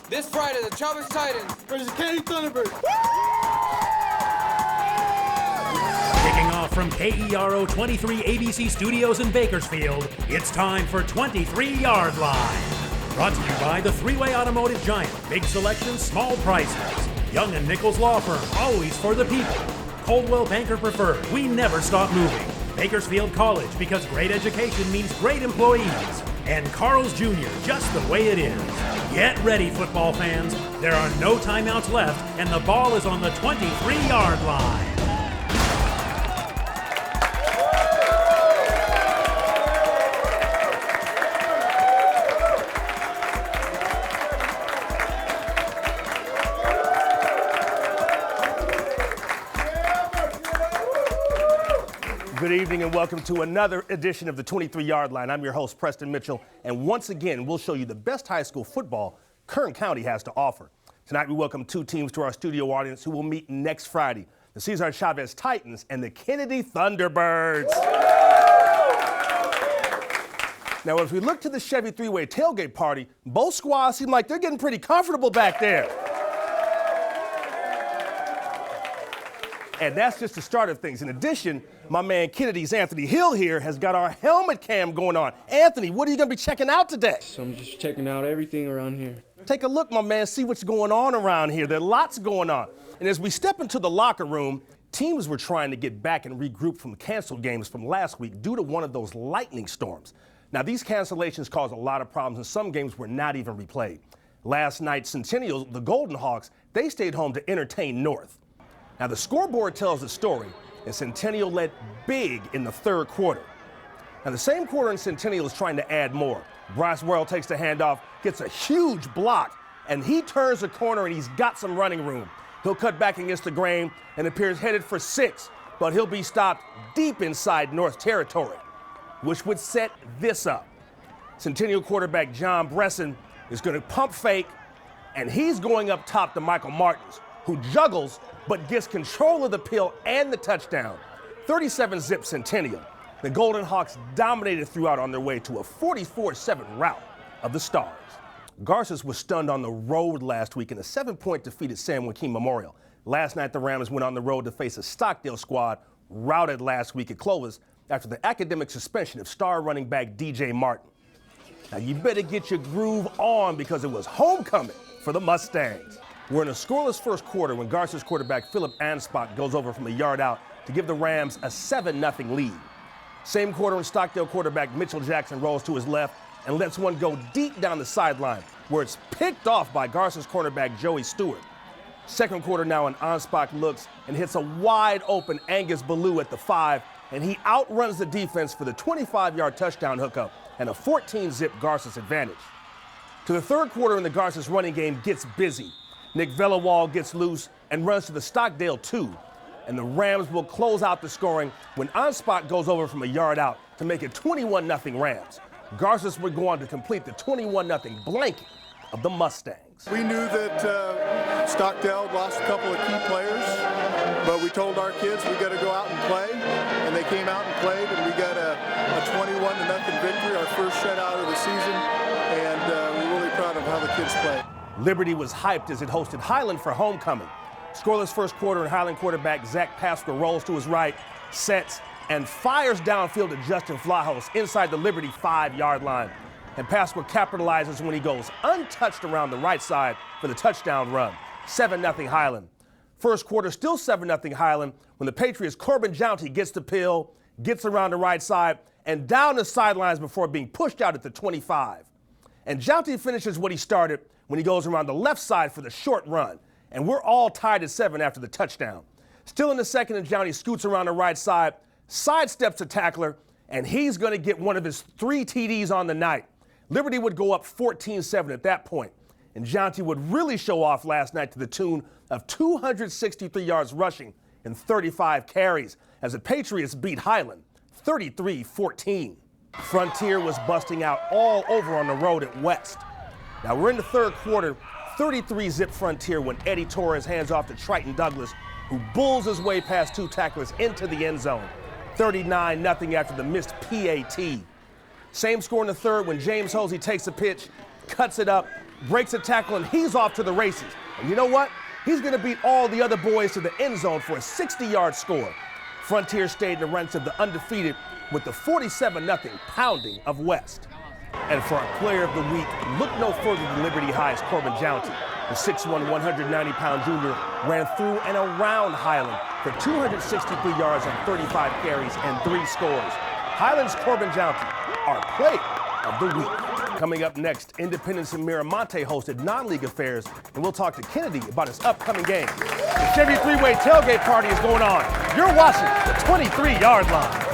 This Friday, the Chavez Titans versus the Kennedy Thunderbirds. Kicking off from KERO 23 ABC Studios in Bakersfield, it's time for 23 Yardline. Brought to you by the three-way automotive giant. Big selection, small prices. Young & Nichols Law Firm, always for the people. Coldwell Banker Preferred, we never stop moving. Bakersfield College, because great education means great employees. And Carl's Jr., just the way it is. Get ready, football fans. There are no timeouts left, and the ball is on the 23-yard line. Good evening and welcome to another edition of the 23-Yard Line. I'm your host, Preston Mitchell, and once again, we'll show you the best high school football Kern County has to offer. Tonight, we welcome two teams to our studio audience who will meet next Friday, the Cesar Chavez Titans and the Kennedy Thunderbirds. Now, as we look to the Chevy three-way tailgate party, both squads seem like they're getting pretty comfortable back there. And that's just the start of things. In addition, my man Kennedy's Anthony Hill here has got our helmet cam going on. Anthony, what are you going to be checking out today? So I'm just checking out everything around here. Take a look, my man, see what's going on around here. There are lots going on. And as we step into the locker room, teams were trying to get back and regroup from canceled games from last week due to one of those lightning storms. Now, these cancellations caused a lot of problems, and some games were not even replayed. Last night, Centennial, the Golden Hawks, they stayed home to entertain North. Now, the scoreboard tells the story, and Centennial led big in the third quarter. Now, the same quarter, and Centennial is trying to add more. Bryce Worrell takes the handoff, gets a huge block, and he turns the corner, and he's got some running room. He'll cut back against the grain and appears headed for 6, but he'll be stopped deep inside North territory, which would set this up. Centennial quarterback John Bresson is going to pump fake, and he's going up top to Michael Martins, who juggles but gets control of the peel and the touchdown. 37-zip Centennial. The Golden Hawks dominated throughout on their way to a 44-7 rout of the Stars. GARCES was stunned on the road last week in a 7-point defeat at San Joaquin Memorial. Last night, the Rams went on the road to face a Stockdale squad routed last week at Clovis after the academic suspension of star running back DJ Martin. Now, you better get your groove on because it was homecoming for the Mustangs. We're in a scoreless first quarter when GARCES quarterback Philip Anspach goes over from a yard out to give the Rams a 7-0 lead. Same quarter when Stockdale quarterback Mitchell Jackson rolls to his left and lets one go deep down the sideline, where it's picked off by GARCES cornerback Joey Stewart. Second quarter now, and Anspach looks and hits a wide open Angus Ballou at the 5, and he outruns the defense for the 25-yard touchdown hookup and a 14-zip GARCES advantage. To the third quarter, and the GARCES running game gets busy. Nick Velawall gets loose and runs to the Stockdale 2, and the Rams will close out the scoring when Anspach goes over from a yard out to make it 21-0 Rams. GARCES would go on to complete the 21-0 blanket of the Mustangs. We knew that Stockdale lost a couple of key players, but we told our kids we got to go out and play, and they came out and played, and we got a 21-0 victory, our first shutout of the season, and we're really proud of how the kids played. Liberty was hyped as it hosted Highland for homecoming. Scoreless first quarter, and Highland quarterback Zach Pascal rolls to his right, sets, and fires downfield to Justin Flajos inside the Liberty 5-yard line. And Pascal capitalizes when he goes untouched around the right side for the touchdown run. 7-0 Highland. First quarter, still 7-0 Highland when the Patriots' Corbin Jounty gets the pill, gets around the right side, and down the sidelines before being pushed out at the 25. And Jounty finishes what he started when he goes around the left side for the short run. And we're all tied at 7 after the touchdown. Still in the second, and Jounty scoots around the right side, sidesteps a tackler, and he's going to get one of his 3 TDs on the night. Liberty would go up 14-7 at that point, and Jounty would really show off last night to the tune of 263 yards rushing and 35 carries as the Patriots beat Highland 33-14. Frontier was busting out all over on the road at West. Now we're in the third quarter, 33-zip Frontier when Eddie Torres hands off to Triton Douglas, who bulls his way past 2 tacklers into the end zone. 39-0 after the missed PAT. Same score in the third when James Hosey takes a pitch, cuts it up, breaks a tackle, and he's off to the races. And you know what? He's going to beat all the other boys to the end zone for a 60-yard score. Frontier stayed in the ranks of the undefeated with the 47-0 pounding of West. And for our player of the week, look no further than Liberty High's Corbin Jounty. The 6'1", 190-pound junior ran through and around Highland for 263 yards on 35 carries and 3 scores. Highland's Corbin Jounty, our player of the week. Coming up next, Independence and Miramonte hosted non-league affairs, and we'll talk to Kennedy about his upcoming game. The Chevy 3-way tailgate party is going on. You're watching the 23-yard line.